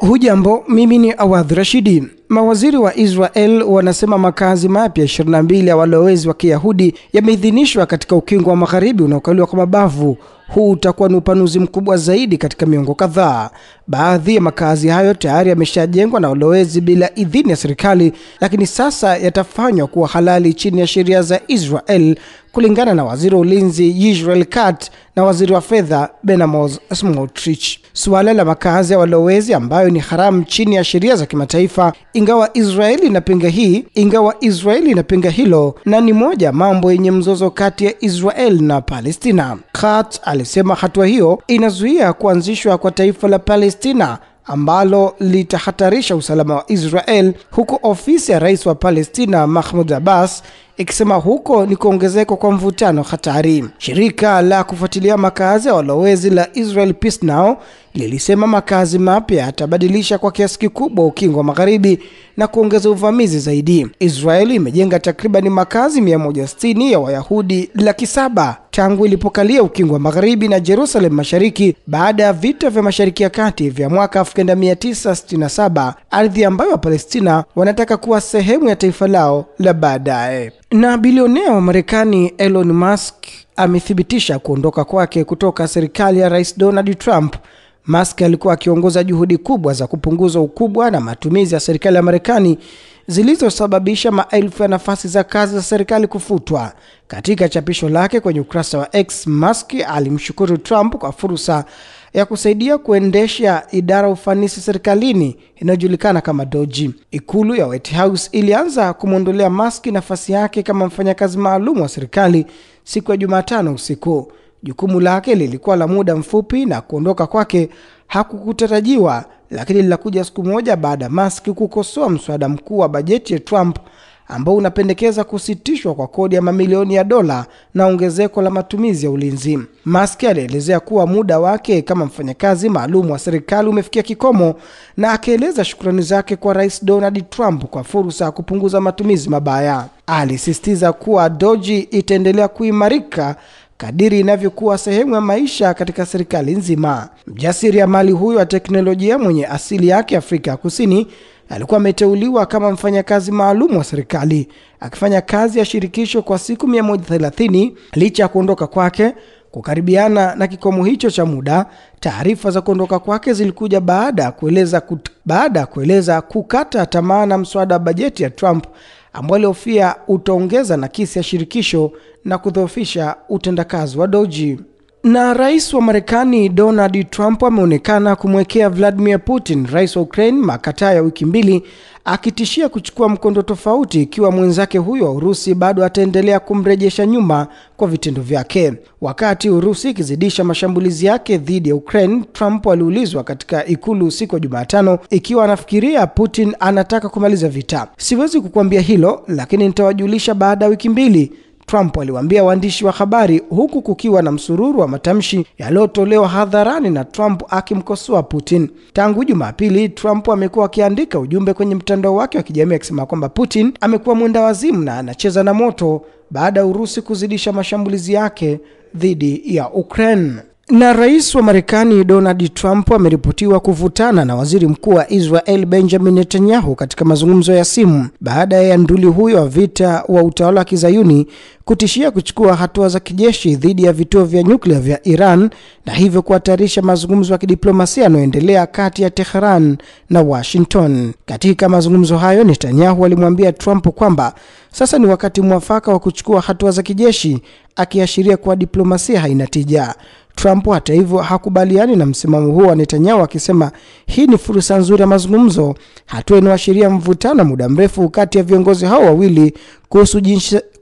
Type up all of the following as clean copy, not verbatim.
Hujambo, mimi ni Awadh Rashidi. Mawaziri wa Israel wanasema makazi mapya 22 ya walowezi wa Kiyahudi yameidhinishwa katika ukingo wa magharibi unaokaliwa kwa mabavu. Huu utakuwa ni upanuzi mkubwa zaidi katika miongo kadhaa. Baadhi ya makazi hayo tayari yameshajengwa na walowezi bila idhini ya serikali, lakini sasa yatafanywa kuwa halali chini ya sheria za Israel, kulingana na waziri wa ulinzi Israel Katz na waziri wa fedha Benamos Smotrich. Suala la makazi ya walowezi ambayo ni haramu chini ya sheria za kimataifa, ingawa Israeli inapinga hilo, na ni moja mambo yenye mzozo kati ya Israel na Palestina. Katz alisema hatua hiyo inazuia kuanzishwa kwa taifa la Palestina ambalo litahatarisha usalama wa Israel, huku ofisi ya rais wa Palestina Mahmoud Abbas ikisema huko ni kuongezeka kwa mvutano hatari. Shirika la kufuatilia makazi ya walowezi la Israel Peace Now lilisema makazi mapya yatabadilisha kwa kiasi kikubwa ukingo wa magharibi na kuongeza uvamizi zaidi. Israeli imejenga takriban makazi 160 ya Wayahudi 700,000 tangu ilipokalia ukingo wa magharibi na Jerusalem Mashariki baada ya vita vya Mashariki ya Kati vya mwaka 1967, ardhi ambayo Wapalestina wanataka kuwa sehemu ya taifa lao la baadaye. Na bilionea wa Marekani Elon Musk amethibitisha kuondoka kwake kutoka serikali ya Rais Donald Trump. Musk alikuwa akiongoza juhudi kubwa za kupunguza ukubwa na matumizi ya serikali ya Marekani zilizosababisha maelfu ya nafasi za kazi za serikali kufutwa. Katika chapisho lake kwenye ukurasa wa X, Musk alimshukuru Trump kwa fursa ya kusaidia kuendesha idara ufanisi serikalini inayojulikana kama DOGE. Ikulu ya White House ilianza kumwondolea Musk nafasi yake kama mfanyakazi maalum wa serikali siku ya Jumatano usiku. Jukumu lake lilikuwa la muda mfupi na kuondoka kwake hakukutarajiwa, lakini lilikuja siku moja baada Musk kukosoa mswada mkuu wa bajeti ya Trump ambao unapendekeza kusitishwa kwa kodi ya mamilioni ya dola na ongezeko la matumizi ya ulinzi. Musk alielezea kuwa muda wake kama mfanyakazi maalum wa serikali umefikia kikomo na akaeleza shukrani zake kwa Rais Donald Trump kwa fursa ya kupunguza matumizi mabaya. Alisisitiza kuwa DOGE itaendelea kuimarika kadiri inavyokuwa sehemu ya maisha katika serikali nzima. Mjasiriamali huyo wa teknolojia mwenye asili yake Afrika Kusini alikuwa ameteuliwa kama mfanyakazi maalum wa serikali, akifanya kazi ya shirikisho kwa siku 130. Licha ya kuondoka kwake kukaribiana na kikomo hicho cha muda, taarifa za kuondoka kwake zilikuja baada ya kueleza kukata tamaa na mswada wa bajeti ya Trump ambao alihofia utaongeza nakisi ya shirikisho na kudhoofisha utendakazi wa DOGE. Na rais wa Marekani Donald Trump ameonekana kumwekea Vladimir Putin, rais wa Ukraine, makataa ya wiki 2, akitishia kuchukua mkondo tofauti ikiwa mwenzake huyo wa Urusi bado ataendelea kumrejesha nyuma kwa vitendo vyake. Wakati Urusi ikizidisha mashambulizi yake dhidi ya Ukraine, Trump aliulizwa katika ikulu siku ya Jumatano ikiwa anafikiria Putin anataka kumaliza vita. "Siwezi kukuambia hilo, lakini nitawajulisha baada ya wiki 2", Trump aliwaambia waandishi wa habari, huku kukiwa na msururu wa matamshi yaliyotolewa hadharani na Trump akimkosoa Putin. Tangu Jumapili, Trump amekuwa akiandika ujumbe kwenye mtandao wake wa kijamii akisema kwamba Putin amekuwa mwenda wazimu na anacheza na moto baada ya Urusi kuzidisha mashambulizi yake dhidi ya Ukraine. Na rais wa Marekani Donald Trump ameripotiwa kuvutana na waziri mkuu wa Israel Benjamin Netanyahu katika mazungumzo ya simu baada ya nduli huyo wa vita wa utawala wa Kizayuni kutishia kuchukua hatua za kijeshi dhidi ya vituo vya nyuklia vya Iran na hivyo kuhatarisha mazungumzo ya kidiplomasia yanayoendelea kati ya Tehran na Washington. Katika mazungumzo hayo, Netanyahu alimwambia Trump kwamba sasa ni wakati mwafaka wa kuchukua hatua za kijeshi, akiashiria kuwa diplomasia haina tija. Trump hata hivyo hakubaliani na msimamo huo wa Netanyahu, akisema hii ni fursa nzuri ya mazungumzo, hatua inayoashiria mvutano muda mrefu kati ya viongozi hao wawili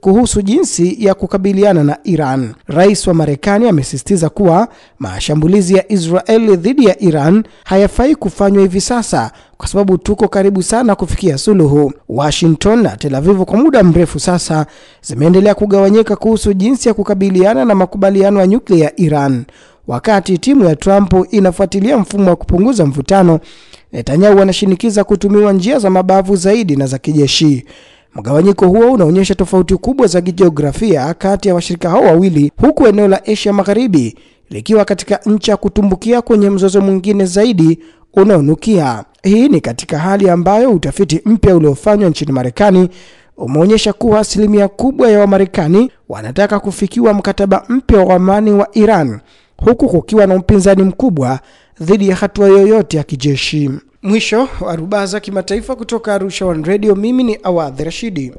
kuhusu jinsi ya kukabiliana na Iran. Rais wa Marekani amesisitiza kuwa mashambulizi ya Israeli dhidi ya Iran hayafai kufanywa hivi sasa kwa sababu tuko karibu sana kufikia suluhu. Washington na Tel Aviv kwa muda mrefu sasa zimeendelea kugawanyika kuhusu jinsi ya kukabiliana na makubaliano ya nyuklia ya Iran. Wakati timu ya Trump inafuatilia mfumo wa kupunguza mvutano, Netanyahu anashinikiza kutumiwa njia za mabavu zaidi na za kijeshi. Mgawanyiko huo unaonyesha tofauti kubwa za kijiografia kati ya washirika hao wawili, huku eneo la Asia Magharibi likiwa katika ncha kutumbukia kwenye mzozo mwingine zaidi unaonukia. Hii ni katika hali ambayo utafiti mpya uliofanywa nchini Marekani umeonyesha kuwa asilimia kubwa ya Wamarekani wanataka kufikiwa mkataba mpya wa amani wa Iran, huku kukiwa na upinzani mkubwa dhidi ya hatua yoyote ya kijeshi. Mwisho wa Rubaza Kimataifa kutoka Arusha One Radio, mimi ni Awadhi Rashidi.